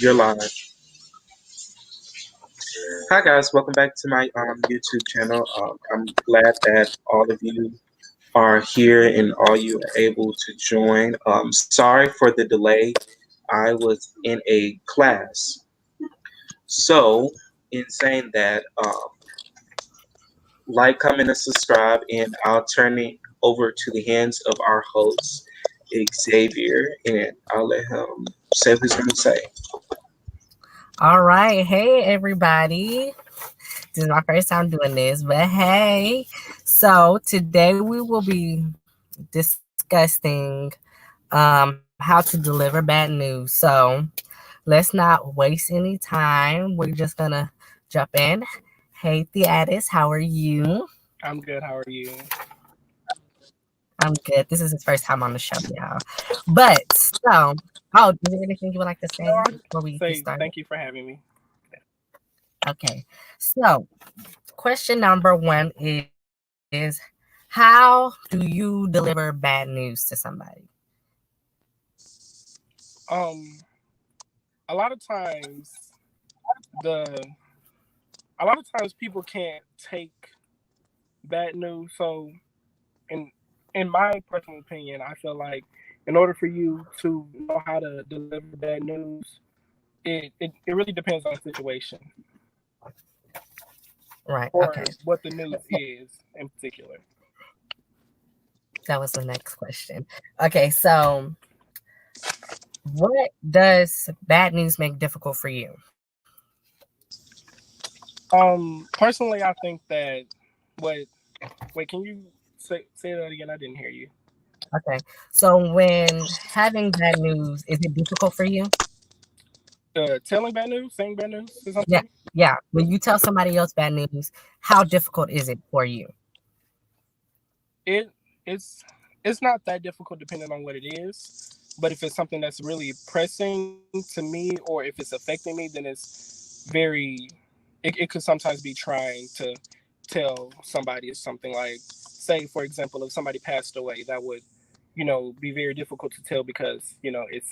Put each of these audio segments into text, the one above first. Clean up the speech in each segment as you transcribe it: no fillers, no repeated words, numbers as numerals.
You're live. Hi guys, welcome back to my YouTube channel. I'm glad that all of you are here and all you are able to join. Sorry for the delay. I was in a class. So, in saying that, like, comment, and subscribe, and I'll turn it over to the hands of our host, Xavier, and I'll let him say what he's going to say. All right. Hey, everybody. This is my first time doing this, but hey. So, today we will be discussing how to deliver bad news. So, let's not waste any time. We're just going to jump in. Hey, Theatis, how are you? I'm good. How are you? I'm good. This is his first time on the show, y'all. But, is there anything you would like to No, say I'll just before we get say started? thank you for having me. Okay. So, question number one is how do you deliver bad news to somebody? Um, a lot of times the a lot of times people can't take bad news. So, in in my personal opinion, I feel like in order for you to know how to deliver bad news, it really depends on the situation Right. Okay. or what the news is in particular. That was the next question. Okay. So, what does bad news make difficult for you? Personally, I think that what wait, can you say that again? I didn't hear you. Okay. So, when having bad news, is it difficult for you? Telling bad news, saying bad news, or Yeah. something. Yeah. When you tell somebody else bad news, how difficult is it for you? It it's it's not that difficult depending on what it is. But if it's something that's really pressing to me or if it's affecting me, then it's very it could sometimes be trying to tell somebody something like, say for example, if somebody passed away, that would, be very difficult to tell because, it's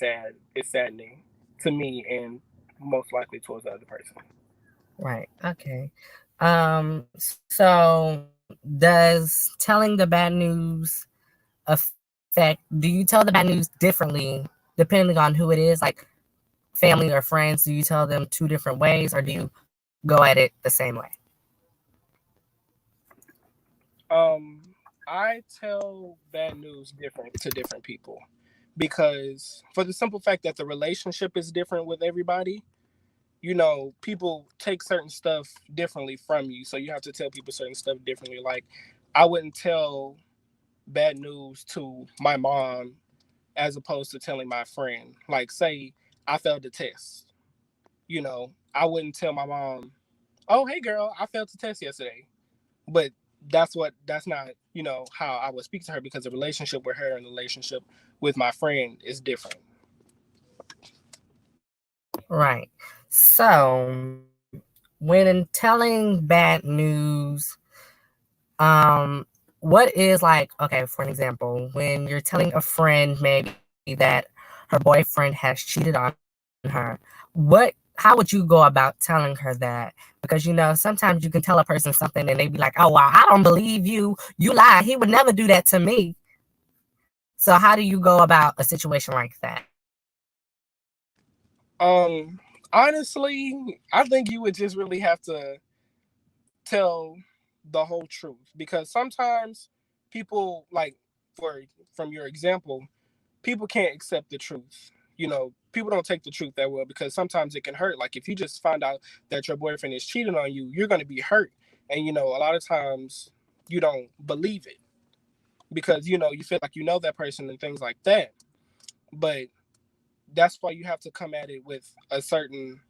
saddening to me and most likely towards the other person. Right. Okay. So does telling the bad news affect, do you tell the bad news differently depending on who it is, like family or friends? Do you tell them two different ways or do you go at it the same way? Um, I tell bad news different to different people because for the simple fact that the relationship is different with everybody, people take certain stuff differently from you. So you have to tell people certain stuff differently. Like, I wouldn't tell bad news to my mom as opposed to telling my friend. Like, say I failed the test, I wouldn't tell my mom, "Oh, hey girl, I failed the test yesterday." But that's not, how I would speak to her because the relationship with her and the relationship with my friend is different. Right. So when telling bad news, um, what is like, okay, for an example, when you're telling a friend maybe that her boyfriend has cheated on her, how would you go about telling her that? Because sometimes you can tell a person something and they be like, oh wow, I don't believe you. You lie. He would never do that to me. So how do you go about a situation like that? Um, Honestly, I think you would just really have to tell the whole truth because sometimes people, like, for from your example, people can't accept the truth. People don't take the truth that well because sometimes it can hurt. Like, if you just find out that your boyfriend is cheating on you, you're going to be hurt, and a lot of times you don't believe it because you feel like you know that person and things like that. But that's why you have to come at it with a certain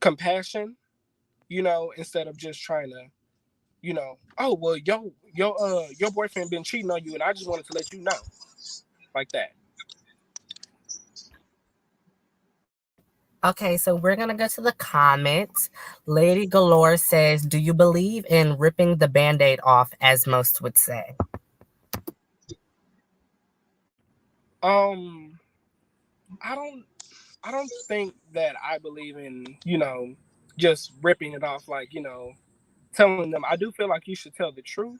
compassion, instead of just trying to, oh well, your boyfriend been cheating on you, and I just wanted to let you know, like that. Okay, so we're gonna go to the comments. Lady Galore says, "Do you believe in ripping the band-aid off, as most would say?" Um, I don't. I don't think that I believe in, just ripping it off, like, telling them. I do feel like you should tell the truth,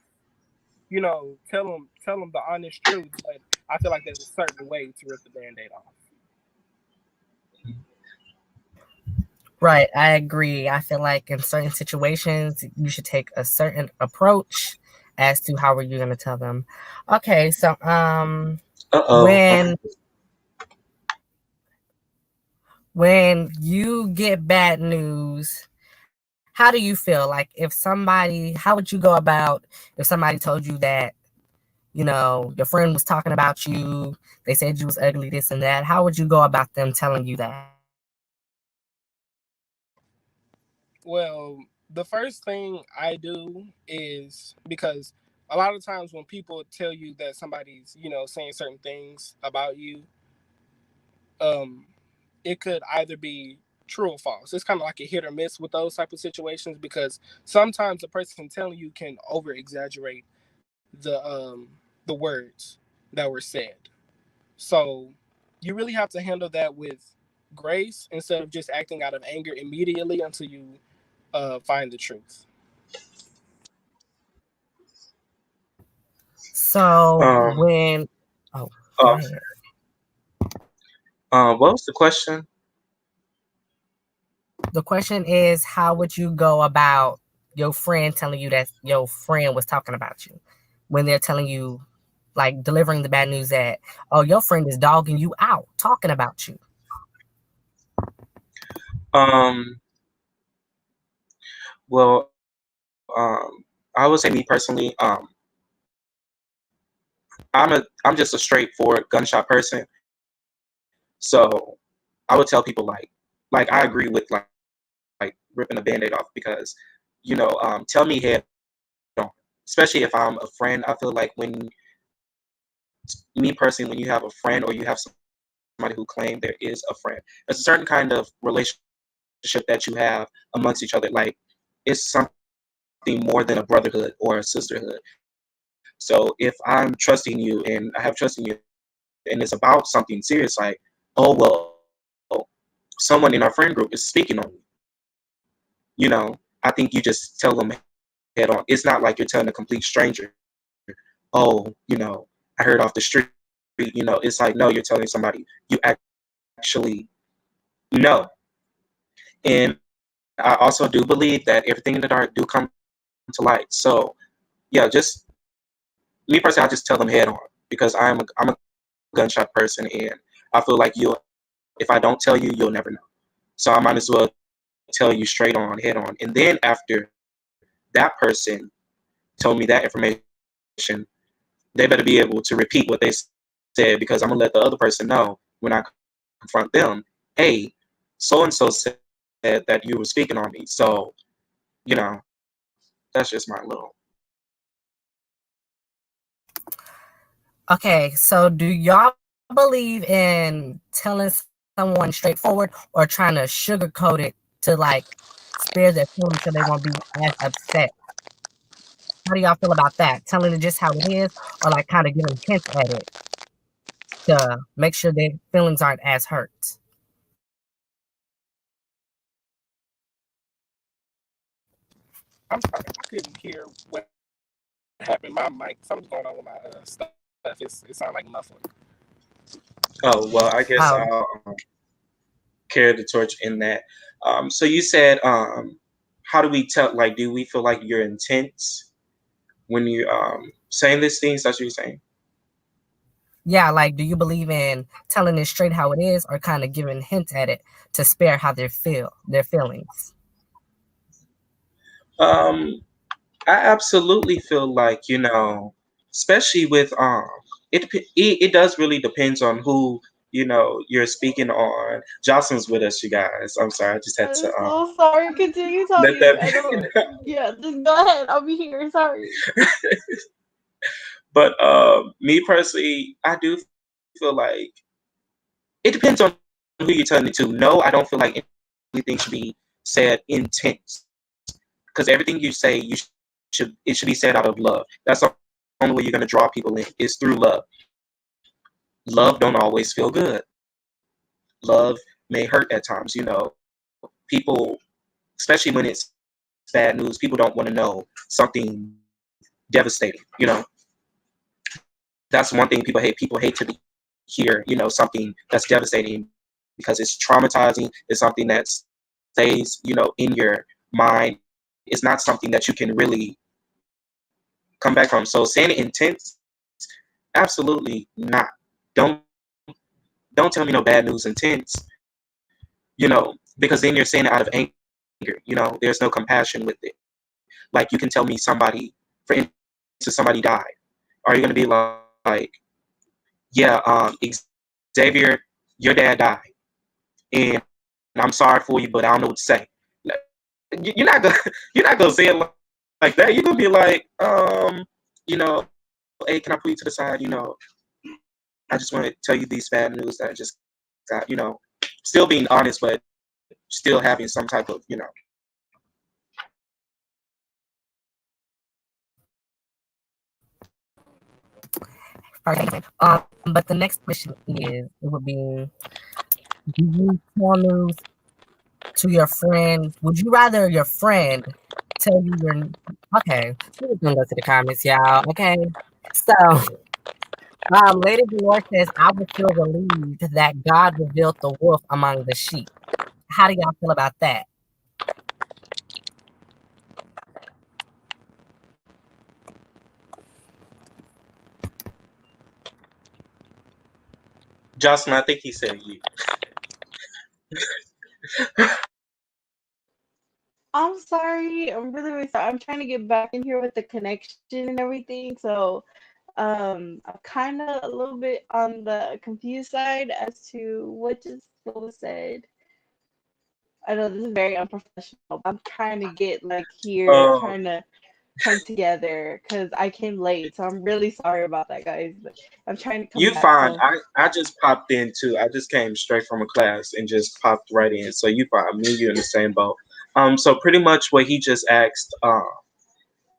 tell them the honest truth, but I feel like there's a certain way to rip the band-aid off. Right, I agree. I feel like in certain situations, you should take a certain approach as to how are you going to tell them. Okay, so Uh-oh. when you get bad news, how do you feel? Like how would you go about if somebody told you that, your friend was talking about you, they said you was ugly, this and that. How would you go about them telling you that? Well, the first thing I do is, because a lot of times when people tell you that somebody's, saying certain things about you, um, it could either be true or false. It's kind of like a hit or miss with those type of situations, because sometimes the person telling you can over exaggerate the words that were said. So you really have to handle that with grace instead of just acting out of anger immediately until you find the truth. So Um, when, oh, go uh, ahead. what was the question? The question is, how would you go about your friend telling you that your friend was talking about you when they're telling you, like delivering the bad news that, oh, your friend is dogging you out, talking about you? Um, well, I would say me personally, I'm just a straightforward gunshot person. So I would tell people like I agree with like ripping a band-aid off because, tell me head on. Especially if I'm a friend. I feel like when me personally, when you have a friend or you have somebody who claim there is a friend, there's a certain kind of relationship that you have amongst each other. Like it's something more than a brotherhood or a sisterhood. So if I'm trusting you and I have trust in you and it's about something serious, like, oh well, someone in our friend group is speaking on me, I think you just tell them head on. It's not like you're telling a complete stranger, oh, I heard off the street. It's like, no, you're telling somebody you actually know. And I also do believe that everything in the dark do come to light. So yeah, just me personally, I just tell them head on because I'm a gunshot person, and I feel like if I don't tell you, you'll never know. So I might as well tell you straight on, head on. And then after that person told me that information, they better be able to repeat what they said because I'm gonna let the other person know when I confront them. Hey, so and so said that you were speaking on me. So you know, that's just my little. Okay, so do y'all believe in telling someone straightforward or trying to sugarcoat it to like spare their feelings so they won't be as upset? How do y'all feel about that? Telling it just how it is, or like kind of giving hints at it to make sure their feelings aren't as hurt? I'm sorry, I couldn't hear what happened. My mic, something's going on with my stuff. It sounds like muffling. Oh well, I guess Oh, I'll carry the torch in that. So you said, how do we tell? Like, do we feel like you're intense when you saying these things? That's what you're saying. yeah, like do you believe in telling it straight how it is or kind of giving hints at it to spare how their feelings? Um, I absolutely feel like especially with it does really depends on who you're speaking on. Jocelyn's with us, you guys. I'm sorry, I just had I'm to so sorry. Continue let talking. that. I don't. Yeah, just go ahead. I'll be here. Sorry. But me personally, I do feel like it depends on who you're telling it to. No, I don't feel like anything should be said intense because everything you say it should be said out of love. That's the only way you're gonna draw people in is through love. Love don't always feel good. Love may hurt at times. People, especially when it's bad news, people don't want to know something devastating. That's one thing people hate. People hate to hear, something that's devastating because it's traumatizing. It's something that stays, in your mind. It's not something that you can really come back from. So saying it intense, absolutely not. Don't don't tell me no bad news intense, because then you're saying it out of anger. There's no compassion with it. Like you can tell me somebody, for instance, somebody died. Are you gonna be like, yeah, Xavier, your dad died, and I'm sorry for you, but I don't know what to say. Like, you're not gonna you're not gonna say it like that. You're gonna be like, hey, can I put you to the side? I just want to tell you these bad news that I just got. Still being honest, but still having some type of, Okay. But the next question is, it would be, do you tell news to your friend? Would you rather your friend tell you your, okay, we're gonna go to the comments, y'all. Okay. So Lady Dolores says, I would feel relieved that God revealed the wolf among the sheep. How do y'all feel about that? Jocelyn, I think he said you. I'm sorry. I'm really, really sorry. I'm trying to get back in here with the connection and everything. So, I'm kind of a little bit on the confused side as to what was said. I know this is very unprofessional. I'm trying to get like here, Um, trying to come together because I came late. So I'm really sorry about that, guys. But I'm trying to come you back. fine. So I just popped in too. I just came straight from a class and just popped right in. So you fine. Me and you in the same boat. So pretty much what he just asked,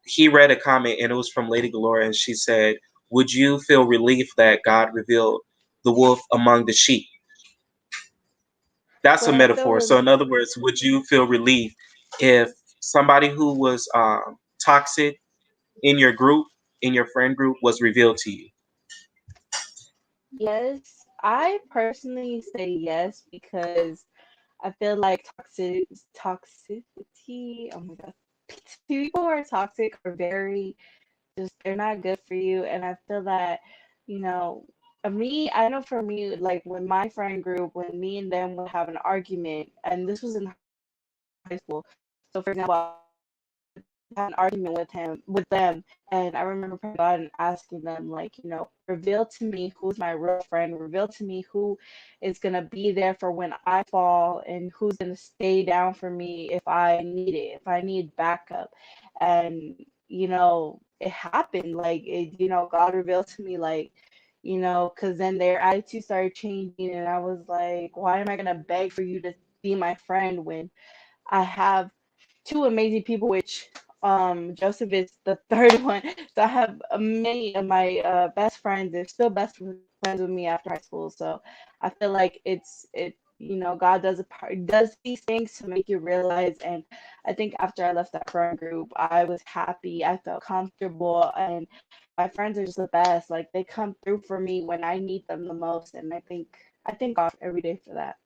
he read a comment and it was from Lady Galore and she said, would you feel relief that God revealed the wolf among the sheep? That's a would I feel metaphor. So in other words, would you feel relief if somebody who was toxic in your group, in your friend group, was revealed to you? Yes, I personally say yes because I feel like toxicity. Oh my god, people who are toxic are very just they're not good for you, and I feel that you know. I know for me, like when my friend group, when me and them would have an argument, and this was in high school. So, for example, had an argument with them, and I remember praying to God and asking them, like, reveal to me who's my real friend, reveal to me who is gonna be there for when I fall, and who's gonna stay down for me if I need it, if I need backup. And it happened. Like God revealed to me, like, because then their attitude started changing, and I was like, why am I gonna beg for you to be my friend when I have two amazing people, which Joseph is the third one. So I have many of my best friends. They're still best friends with me after high school. So I feel like God does these things to make you realize. And I think after I left that friend group, I was happy. I felt comfortable, and my friends are just the best. Like they come through for me when I need them the most, and I thank God every day for that.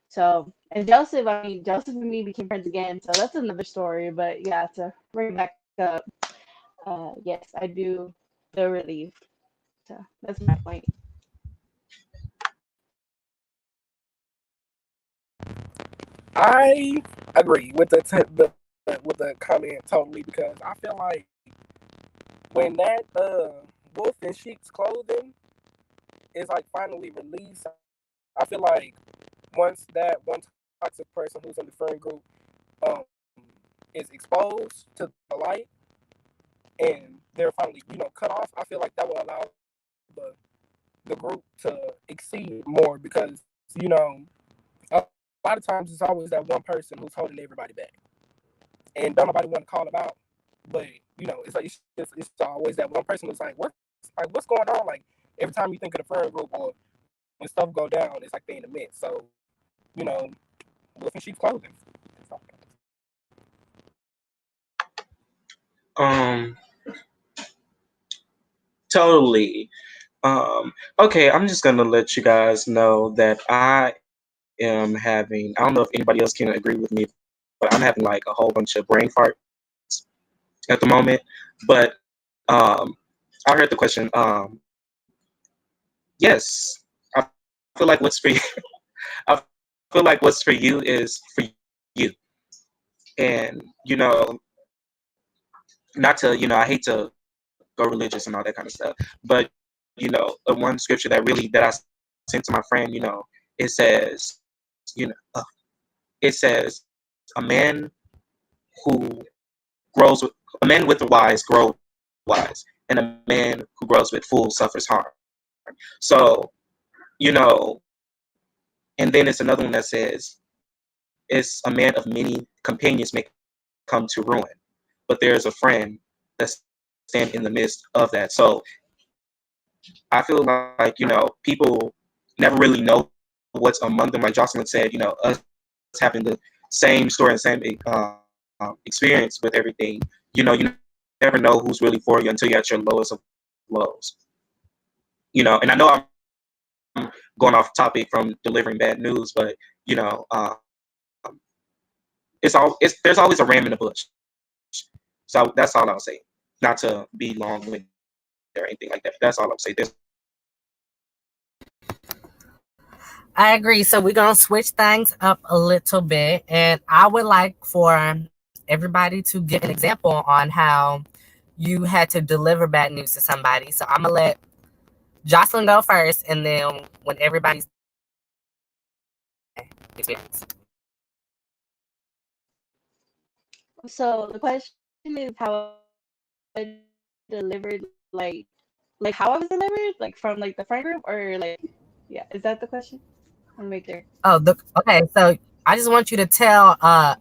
So, and Joseph, I mean, Joseph and me became friends again. So that's another story. But yeah, to bring it back up, yes, I do feel relief. So that's my point. I agree with the comment totally because I feel like when that wolf in sheep's clothing is like finally released, I feel like once that one toxic person who's in the friend group um, is exposed to the light and they're finally cut off, I feel like that will allow the the group to exceed more because a lot of times it's always that one person who's holding everybody back and don't nobody want to call them out, but it's like it's always that one person who's what's going on, like every time you think of the friend group or when stuff go down, it's like they in the midst. So wolf in sheep's clothing. Um, totally. Okay, I'm just gonna let you guys know that I am having, I don't know if anybody else can agree with me, but I'm having like a whole bunch of brain farts at the moment. But I heard the question. Yes, I feel like what's for you, I feel like what's for you is for you. And, not to, I hate to go religious and all that kind of stuff, but, the one scripture that I sent to my friend, it says, you know, uh, it says, a man who grows with, a man with the wise grows wise, and a man who grows with fools suffers harm. So, you know, and then it's another one that says, it's a man of many companions may come to ruin, but there's a friend that stand in the midst of that. So I feel like, people never really know what's among them. Like Jocelyn said, us having the same story and same experience with everything, you never know who's really for you until you're at your lowest of lows. And I know I'm going off topic from delivering bad news, but, you know, um, there's always a ram in the bush. So that's all I'll say. Not to be long-winded or anything like that. That's all I'll say. I agree. So we're gonna switch things up a little bit, and I would like for everybody to give an example on how you had to deliver bad news to somebody. So I'm gonna let Jocelyn go first, and then when everybody's experience. So the question is how I delivered, like how I was delivered, like from like the friend group, or like, yeah, is that the question? I'll make sure. Okay. So I just want you to tell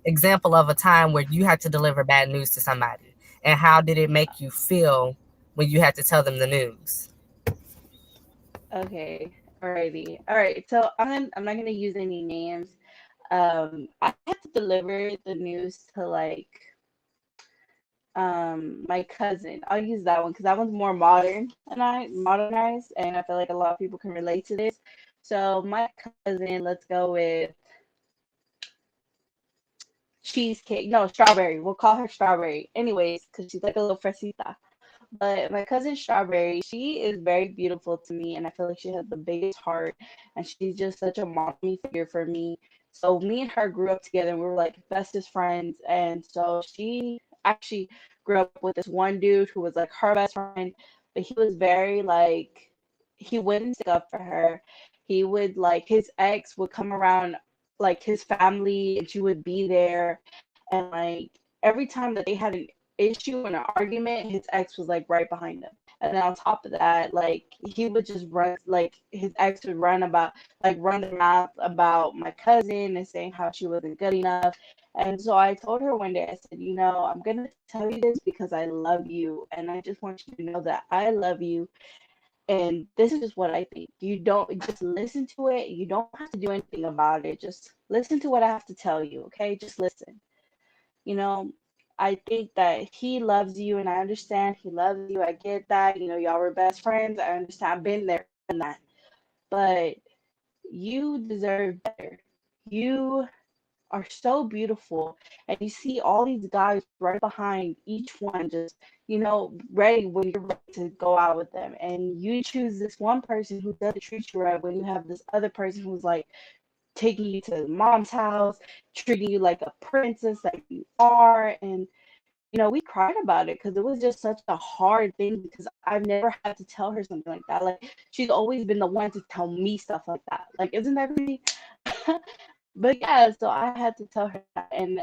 example of a time where you had to deliver bad news to somebody, and how did it make you feel when you had to tell them the news? Okay, alrighty, all right. So I'm not gonna use any names. I had to deliver the news to like my cousin. I'll use that one because that one's more modernized, and I feel like a lot of people can relate to this. So my cousin, let's go with cheesecake. No, strawberry. We'll call her Strawberry. Anyways, because she's like a little fresita. But my cousin Strawberry, she is very beautiful to me, and I feel like she has the biggest heart, and she's just such a mommy figure for me. So me and her grew up together, and we were like bestest friends. And so she actually grew up with this one dude who was like her best friend, but he was very like he wouldn't stick up for her. He would like his ex would come around like his family, and she would be there, and like every time that they had an issue and an argument, his ex was like right behind him. And then on top of that, like he would just run, like his ex would run the mouth about my cousin and saying how she wasn't good enough. And so I told her one day, I said, I'm gonna tell you this because I love you, and I just want you to know that I love you. And this is just what I think. You don't just listen to it. You don't have to do anything about it. Just listen to what I have to tell you, okay? Just listen. You know, I think that he loves you, and I understand he loves you. I get that. Y'all were best friends. I understand. I've been there and that. But you deserve better. You are so beautiful, and you see all these guys right behind each one, just, ready when you're ready to go out with them. And you choose this one person who doesn't treat you right when you have this other person who's like taking you to mom's house, treating you like a princess that you are. And we cried about it because it was just such a hard thing, because I've never had to tell her something like that. Like, she's always been the one to tell me stuff like that. Like, isn't that crazy? But yeah, so I had to tell her that. And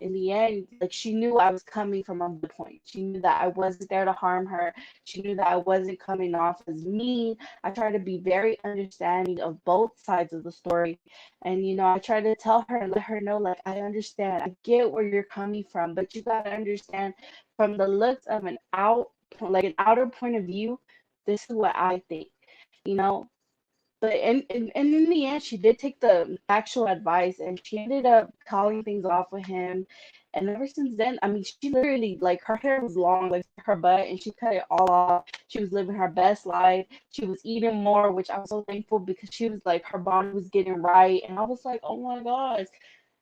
in the end, like, she knew I was coming from a good point. She knew that I wasn't there to harm her. She knew that I wasn't coming off as mean. I try to be very understanding of both sides of the story. And I try to tell her and let her know, like, I understand. I get where you're coming from, but you gotta understand, from the looks of an outer point of view, this is what I think. You know, But and in the end, she did take the actual advice, and she ended up calling things off with him. And ever since then, I mean, she literally, like, her hair was long, like her butt, and she cut it all off. She was living her best life. She was eating more, which I was so thankful because she was like, her body was getting right, and I was like, oh my gosh.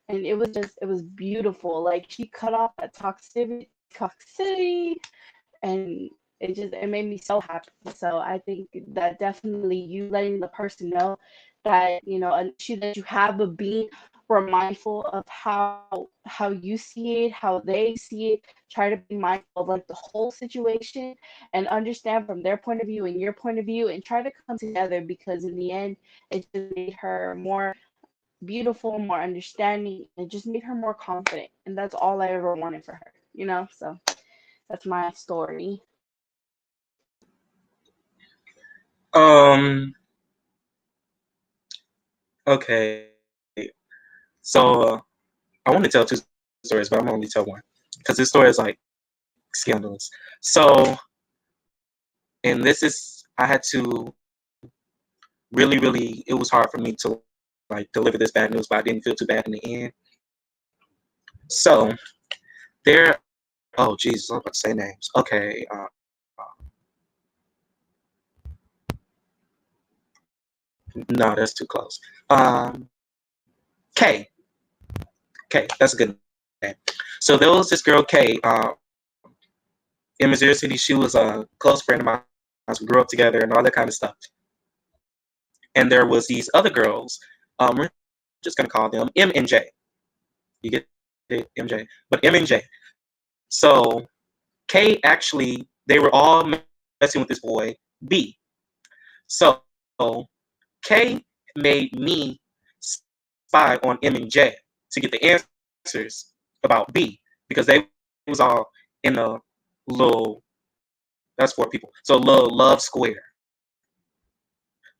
And it was beautiful. Like, she cut off that toxicity, and it made me so happy. So I think that definitely you letting the person know that, you know, an issue that you have, but being mindful of how you see it, how they see it. Try to be mindful of like the whole situation and understand from their point of view and your point of view, and try to come together, because in the end it just made her more beautiful, more understanding. It just made her more confident, and that's all I ever wanted for her, you know. So that's my story. Um. Okay. So I want to tell two stories, but I'm gonna only tell one because this story is like scandalous. So, and this is I had to really. It was hard for me to like deliver this bad news, but I didn't feel too bad in the end. So there. Oh Jesus, I'm about to say names. Okay. No, that's too close. K. K. That's a good name. So there was this girl K. In Missouri City. She was a close friend of mine. We grew up together and all that kind of stuff. And there was these other girls. We're just gonna call them M and J. You get it, MJ, but M and J. So K actually, they were all messing with this boy B. So K made me spy on M and J to get the answers about B because they was all in a little. That's 4 people. So little love square.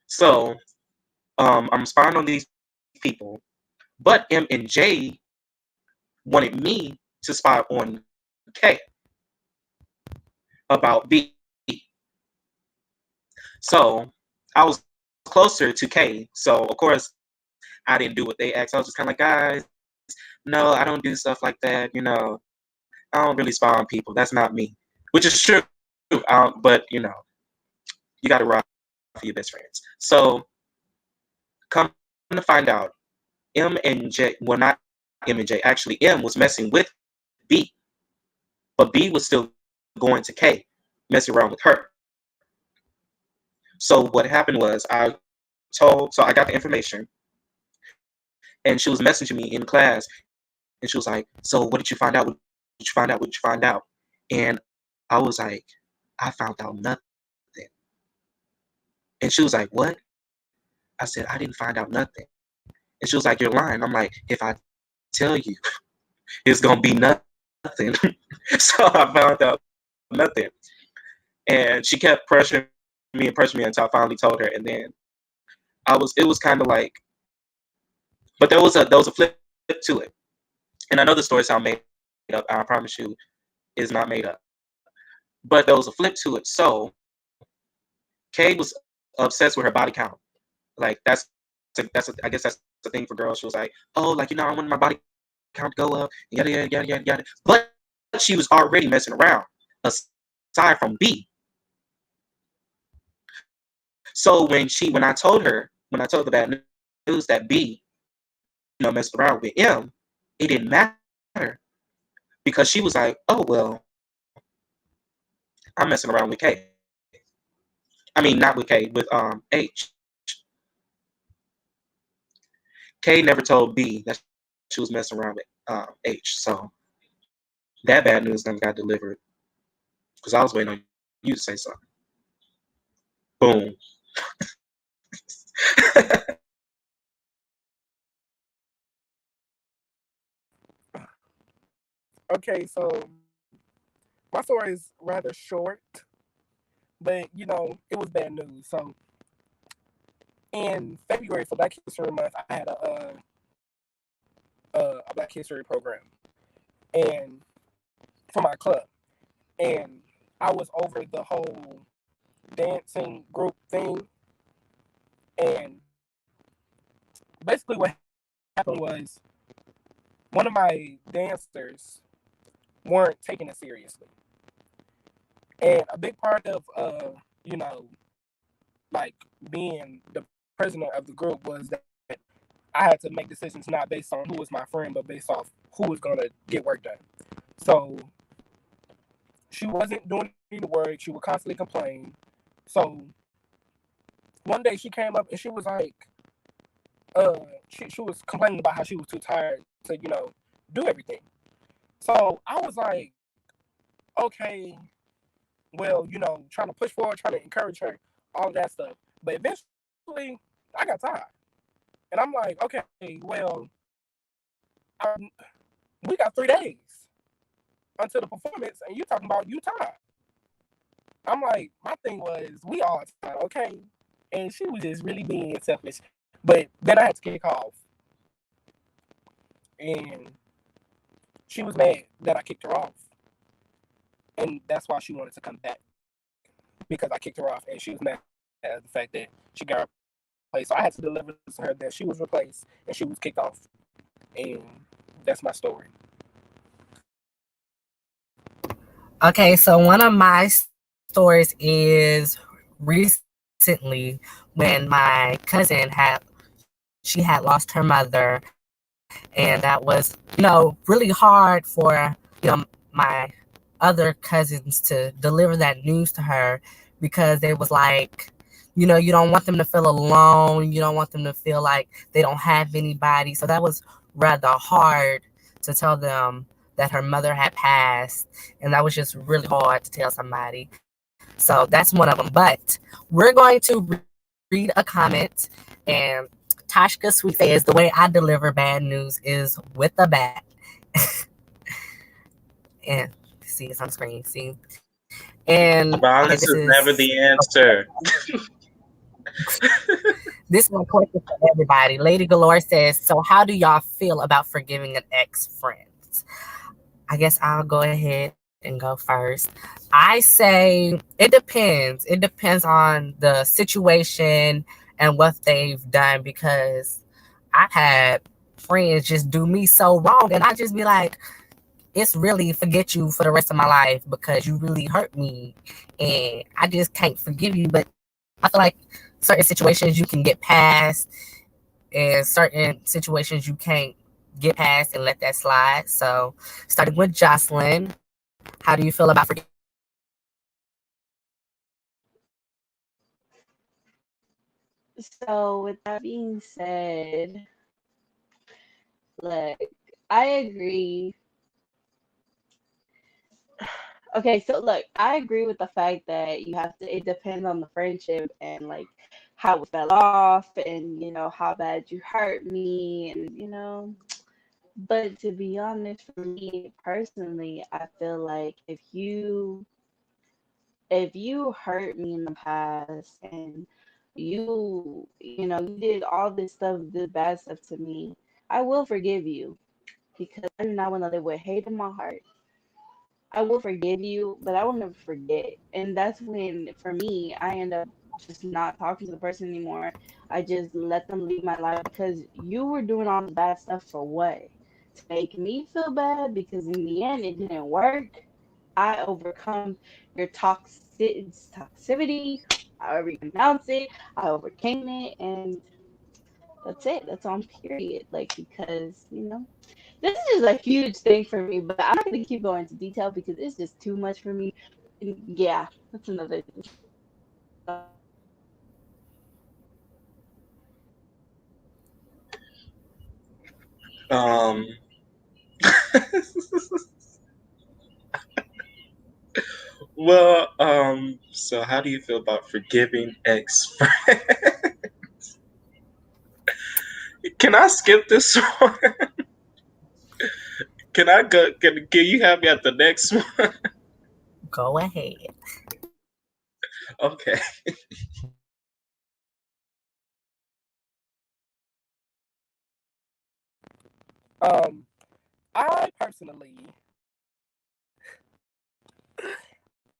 So I'm spying on these people, but M and J wanted me to spy on K about B. So I was closer to K. So of course I didn't do what they asked. I was just kind of like, guys, no, I don't do stuff like that. You know, I don't really spy on people. That's not me, which is true. But you know, you got to rock for your best friends. So come to find out, M and J, well, not M and J. Actually, M was messing with B, but B was still going to K, messing around with her. So what happened was so I got the information, and she was messaging me in class, and she was like, "So what did you find out? What did you find out? What did you find out?" And I was like, "I found out nothing." And she was like, "What?" I said, "I didn't find out nothing." And she was like, "You're lying." I'm like, "If I tell you, it's gonna be nothing." So I found out nothing, and she kept pressuring me until I finally told her, and then it was kind of like, but there was a flip to it. And I know the story sound made up. I promise you, it's not made up. But there was a flip to it. So Kay was obsessed with her body count. Like I guess that's the thing for girls. She was like, oh, like I want my body count to go up, yada yada yada yada yada. But she was already messing around. Aside from B. So when I told the bad news that B, messed around with M, it didn't matter because she was like, oh well, I'm messing around with K. I mean, not with K, with H. K never told B that she was messing around with H. So that bad news then got delivered because I was waiting on you to say something. Boom. Okay, so my story is rather short, but it was bad news. So in February for Black History Month, I had a Black History program, and for my club, and I was over the whole dancing group thing, And basically what happened was one of my dancers weren't taking it seriously. And a big part of you know, like being the president of the group was that I had to make decisions not based on who was my friend, but based off who was gonna get work done. So she wasn't doing any work. She would constantly complain. So one day she came up and she was like, she was complaining about how she was too tired to, do everything. So I was like, okay, well, trying to push forward, trying to encourage her, all of that stuff. But eventually, I got tired. And I'm like, okay, well, we got 3 days until the performance, and you talking about you tired. I'm like, my thing was, we all tired, okay? And she was just really being selfish. But then I had to kick off. And she was mad that I kicked her off. And that's why she wanted to come back. Because I kicked her off, and she was mad at the fact that she got replaced. So I had to deliver to her that she was replaced and she was kicked off. And that's my story. Okay, so one of my stories is recently when my cousin had lost her mother, and that was really hard for my other cousins to deliver that news to her, because it was like, you don't want them to feel alone, you don't want them to feel like they don't have anybody. So that was rather hard to tell them that her mother had passed, and that was just really hard to tell somebody. So that's one of them. But we're going to read a comment, and Tashka Sweet says, the way I deliver bad news is with a bat. And see, it's on screen. See, and Violence is never the answer. This is a question for everybody. Lady Galore says, so how do y'all feel about forgiving an ex-friend? I guess I'll go ahead and go first. I say it depends. It depends on the situation and what they've done, because I've had friends just do me so wrong, and I just be like, it's really forget you for the rest of my life because you really hurt me, and I just can't forgive you. But I feel like certain situations you can get past, and certain situations you can't get past and let that slide. So, starting with Jocelyn, how do you feel about forgiving? So, with that being said, look, I agree. Okay, so look, I agree with the fact that you have to, it depends on the friendship and like how it fell off and how bad you hurt me and but to be honest, for me personally, I feel like if you hurt me in the past and you did all this stuff, this bad stuff to me, I will forgive you because I do not want to live with hate in my heart. I will forgive you, but I will never forget. And that's when, for me, I end up just not talking to the person anymore. I just let them leave my life because you were doing all the bad stuff for what? To make me feel bad because in the end it didn't work. I overcome your toxicity, however you pronounce it. I overcame it, and that's it. That's on period. Like, because this is a huge thing for me, but I'm not going to keep going into detail because it's just too much for me. And yeah, that's another thing. Um, well, so how do you feel about forgiving ex-friends? Can I skip this one? Can I go? Can you have me at the next one? Go ahead. Okay. I personally,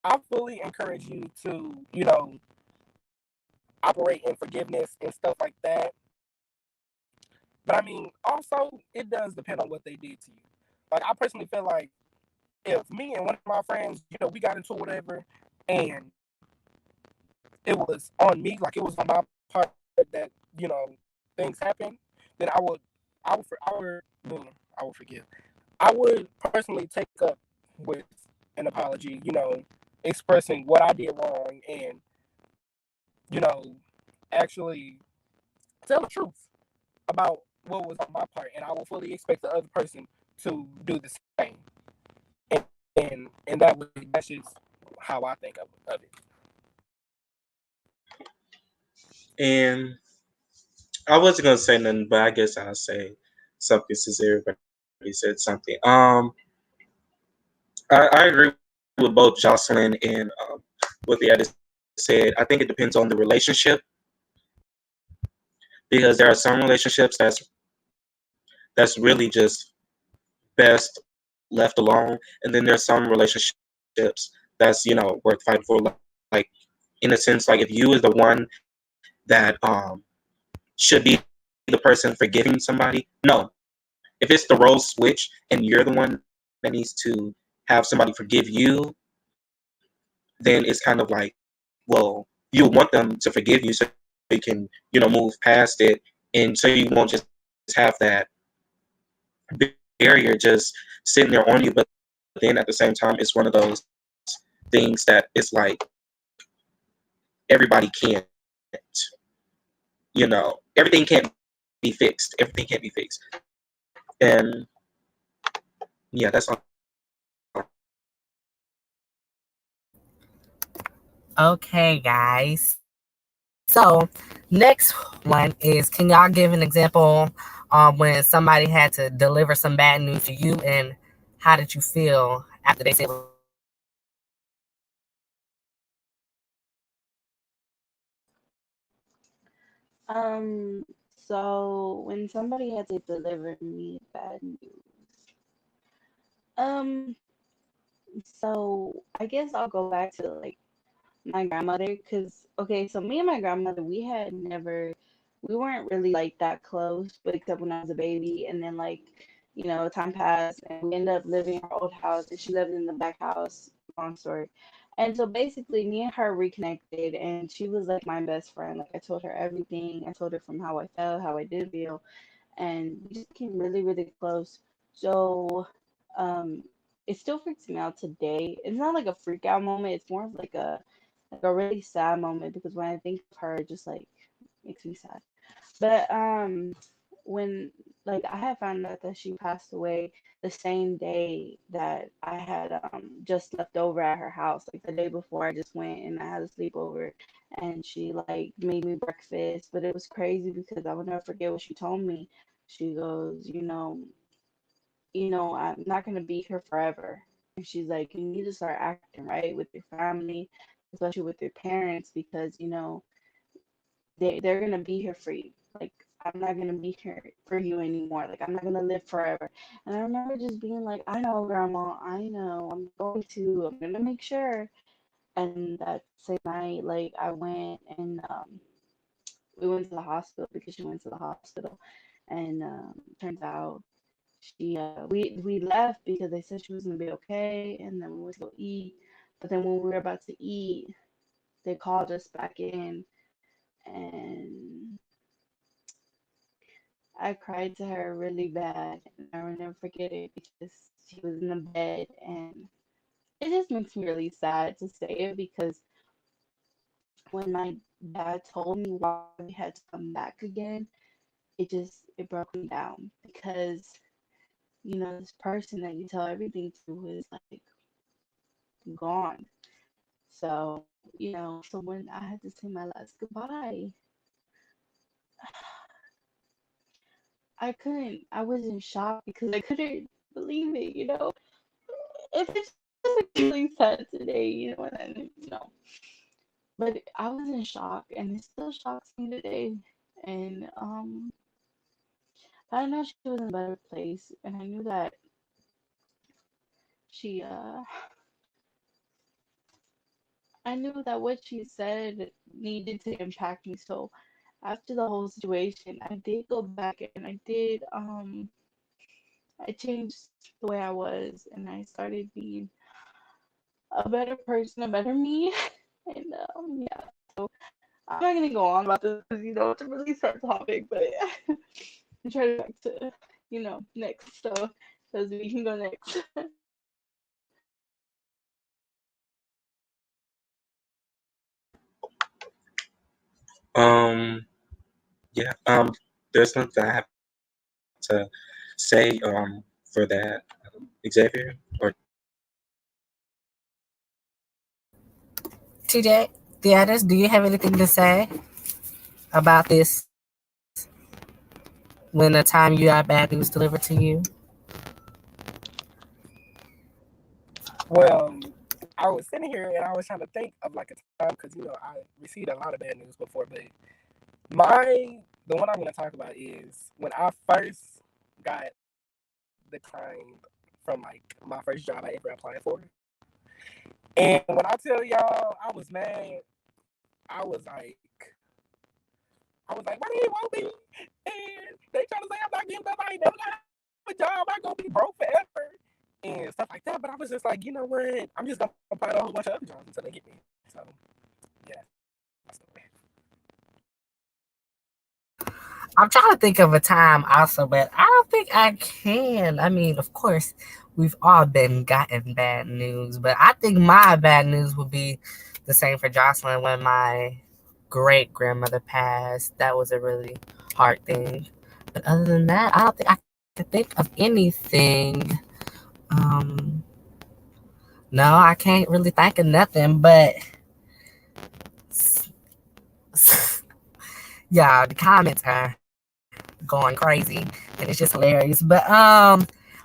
I fully encourage you to, operate in forgiveness and stuff like that. But I mean, also, it does depend on what they did to you. Like, I personally feel like if me and one of my friends, we got into whatever, and it was on me, like it was on my part that, things happen, then I would forgive. I would personally take up with an apology, expressing what I did wrong and, you know, actually tell the truth about what was on my part. And I will fully expect the other person to do the same. And that way, that's just how I think of it. And I wasn't gonna say nothing, but I guess I'll say something since everybody said something. I agree with both Jocelyn and what the other said. I think it depends on the relationship because there are some relationships that's really just best left alone, and then there's some relationships that's worth fighting for. Like in a sense, like if you is the one that should be the person forgiving somebody, no. If it's the role switch and you're the one that needs to have somebody forgive you, then it's kind of like, well, you want them to forgive you so you can, move past it, and so you won't just have that barrier just sitting there on you. But then at the same time, it's one of those things that it's like everybody can't, everything can't be fixed. Everything can't be fixed, and yeah, that's all. Okay, guys. So, next one is, can y'all give an example when somebody had to deliver some bad news to you, and how did you feel after they said? So when somebody had to deliver me bad news, um, so I guess I'll go back to like my grandmother, because okay, so me and my grandmother, we weren't really like that close, but except when I was a baby, and then like, time passed, and we ended up living in our old house, and she lived in the back house. Long story. And so basically, me and her reconnected, and she was like my best friend. Like I told her everything. I told her from how I felt, how I did feel, and we just became really, really close. So, um, it still freaks me out today. It's not like a freak out moment. It's more of like a really sad moment because when I think of her, it just like makes me sad. But when like I had found out that she passed away the same day that I had just left over at her house, like the day before I just went and I had a sleepover, and she like made me breakfast. But it was crazy because I will never forget what she told me. She goes, I'm not gonna be here forever. And she's like, you need to start acting right with your family, especially with your parents, because they're gonna be here for you. Like I'm not gonna be here for you anymore. Like I'm not gonna live forever. And I remember just being like, I know, grandma, I know. I'm gonna make sure. And that same night, like I went and we went to the hospital because she went to the hospital, and turns out we left because they said she was gonna be okay, and then we went to go eat. But then when we were about to eat, they called us back in, and I cried to her really bad, and I will never forget it because she was in the bed, and it just makes me really sad to say it because when my dad told me why we had to come back again, it broke me down because this person that you tell everything to is like gone. So, so when I had to say my last goodbye, I was in shock because I couldn't believe it. If it's just really sad today, but I was in shock and it still shocks me today. And, I know she was in a better place and I knew that she, I knew that what she said needed to impact me. So after the whole situation, I did go back and I changed the way I was, and I started being a better person, a better me. And yeah, so I'm not gonna go on about this because it's a really sad topic, but I'm trying to back to next stuff because we can go next. Um, yeah. There's nothing I have to say for that, Xavier. Or TJ, Theatis, do you have anything to say about this when the time you got bad news delivered to you? Well, I was sitting here and I was trying to think of like a time because I received a lot of bad news before, but the one I'm going to talk about is when I first got declined from like my first job I ever applied for. And when I tell y'all I was mad, I was like, why do you want me? And they trying to say I'm not getting nothing. I ain't never got a job. I'm gonna be broke forever and stuff like that. But I was just like, you know what? I'm just gonna apply to a whole bunch of other jobs until they get me. So yeah, that's the way. I'm trying to think of a time also, but I don't think I can. I mean, of course, we've all been gotten bad news, but I think my bad news would be the same for Jocelyn when my great grandmother passed. That was a really hard thing. But other than that, I don't think I can think of anything. Um, no, I can't really think of nothing, but yeah, the comments are going crazy and it's just hilarious. But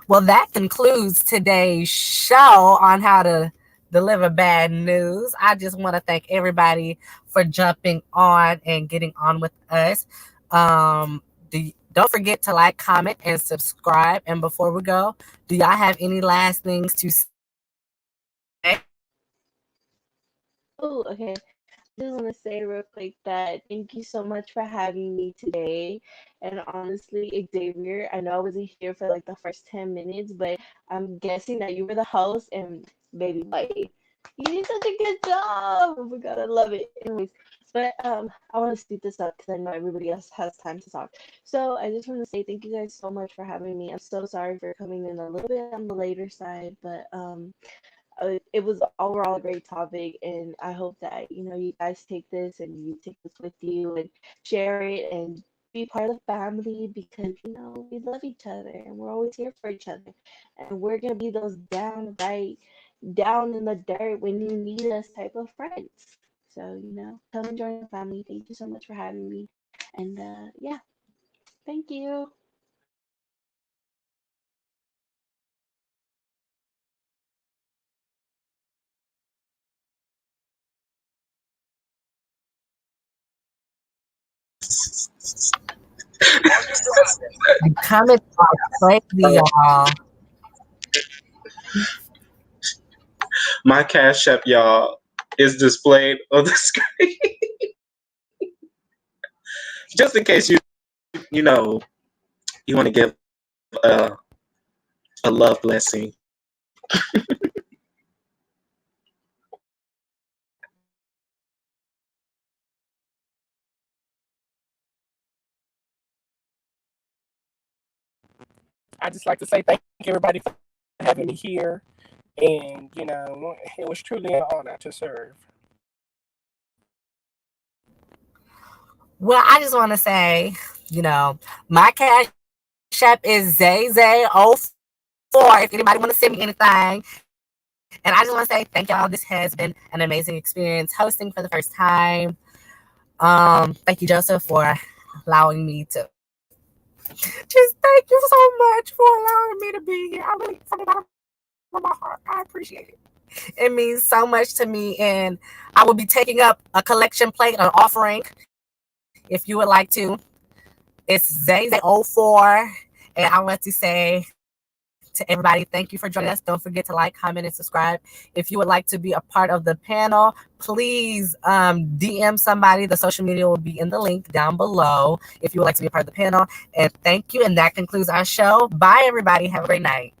well, that concludes today's show on how to deliver bad news. I just want to thank everybody for jumping on and getting on with us. Don't forget to like, comment, and subscribe. And before we go, do y'all have any last things to say? Oh, okay. I just want to say real quick that thank you so much for having me today. And honestly, Xavier, I know I wasn't here for like the first 10 minutes, but I'm guessing that you were the host and baby boy. You did such a good job. Oh my god, I love it. Anyways, but I want to speed this up because I know everybody else has time to talk. So I just want to say thank you guys so much for having me. I'm so sorry for coming in a little bit on the later side, but it was overall a great topic, and I hope that you guys take this and you take this with you and share it and be part of the family because we love each other and we're always here for each other, and we're gonna be those downright down in the dirt when you need us type of friends. So come and join the family. Thank you so much for having me, and yeah, thank you. The comments are crazy, y'all. my Cash App, y'all, is displayed on the screen, just in case you know you want to give a a love blessing. I just like to say thank everybody for having me here, and it was truly an honor to serve. Well, I just want to say, my cash app is Zay04 if anybody want to send me anything. And I just want to say thank y'all. This has been an amazing experience hosting for the first time. Thank you, Joseph, for allowing me to just thank you so much for allowing me to be here. I really, from the bottom of my heart, I appreciate it. It means so much to me, and I will be taking up a collection plate, an offering, if you would like to. It's Zay04, and I want to say to everybody, thank you for joining us. Don't forget to like, comment, and subscribe. If you would like to be a part of the panel, please DM somebody. The social media will be in the link down below if you would like to be a part of the panel. And thank you. And that concludes our show. Bye, everybody. Have a great night.